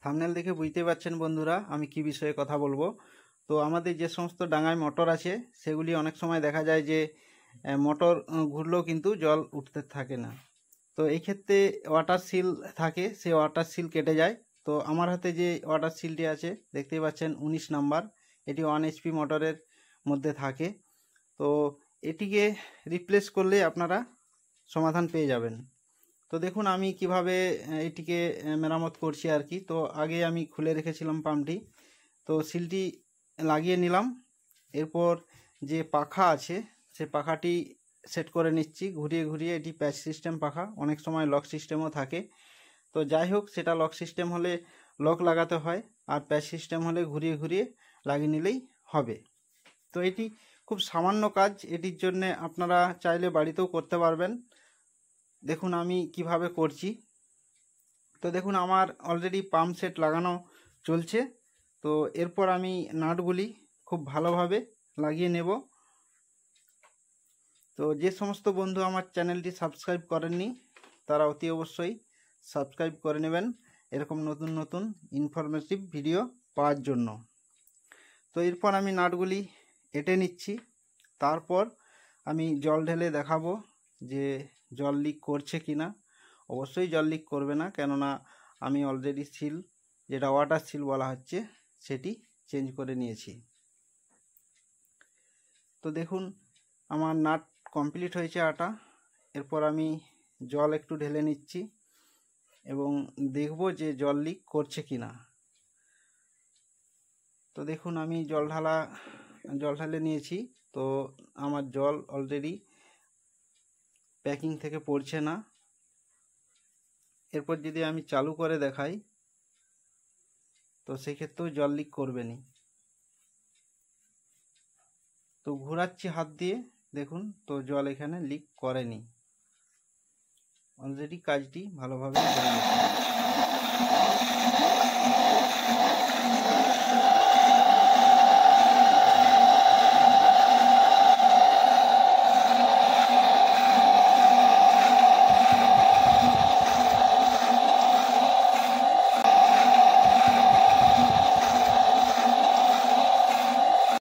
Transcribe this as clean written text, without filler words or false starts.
Thumbnail দেখে বুঝতে পারছেন বন্ধুরা আমি কি বিষয়ে কথা বলবো। তো আমাদের যে সমস্ত ডাঙায় মোটর আছে সেগুলি অনেক সময় দেখা যায় যে মোটর ঘুরলেও কিন্তু জল উঠতে থাকে না। তো এই ক্ষেত্রে ওয়াটার সিল থাকে, সেই ওয়াটার সিল কেটে যায়। তো আমার হাতে যে ওয়াটার সিলটি আছে দেখতেই পাচ্ছেন 19 নাম্বার, এটি 1 HP মোটরের মধ্যে থাকে। তো এটিকে রিপ্লেস করলে আপনারা সমাধান পেয়ে যাবেন। তো দেখুন আমি কিভাবে এটিকে মেরামত করছি আর কি। তো আগে আমি খুলে রেখেছিলাম পাম্পটি, তো সিলটি লাগিয়ে নিলাম। এরপর যে পাখা আছে সে পাখাটি সেট করে নিচ্ছি ঘুরিয়ে ঘুরিয়ে। এটি প্যাচ সিস্টেম পাখা, অনেক সময় লক সিস্টেমও থাকে। তো যাই হোক, সেটা লক সিস্টেম হলে লক লাগাতে হয়, আর প্যাচ সিস্টেম হলে ঘুরিয়ে ঘুরিয়ে লাগিয়ে নিলেই হবে। তো এটি খুব সামান্য কাজ, এটির জন্য আপনারা চাইলে বাড়িতেও করতে পারবেন। দেখুন আমি কিভাবে করছি। তো দেখুন আমার অলরেডি পাম্প সেট লাগানো চলছে। তো এরপর আমি নাটগুলি খুব ভালোভাবে লাগিয়ে নেব। তো যে সমস্ত বন্ধু আমার চ্যানেলটি সাবস্ক্রাইব করেননি তারা অতি অবশ্যই সাবস্ক্রাইব করে নেবেন এরকম নতুন নতুন ইনফরমেটিভ ভিডিও পাওয়ার জন্য। তো এরপর আমি নাটগুলি এঁটে নিচ্ছি। তারপর আমি জল ঢেলে দেখাবো যে জল লিক করছে কি না। অবশ্যই জল লিক করবে না, কেননা আমি অলরেডি সিল, যেটা ওয়াটার সিল বলা হচ্ছে, সেটি চেঞ্জ করে নিয়েছি। তো দেখুন আমার নাট কমপ্লিট হয়েছে আটা। এরপর আমি জল একটু ঢেলে নিচ্ছি এবং দেখব যে জল লিক করছে কি না। তো দেখুন আমি জল ঢেলে নিয়েছি। তো আমার জল অলরেডি প্যাকিং থেকে পড়ছে না। এরপর যদি আমি চালু করে দেখাই তো সেক্ষেত্রেও জল লিক করবে না। তো ঘোরাচ্ছি হাত দিয়ে, দেখুন তো জল এখানে লিক করেনি, অলরেডি কাজটি ভালোভাবে হয়ে গেছে।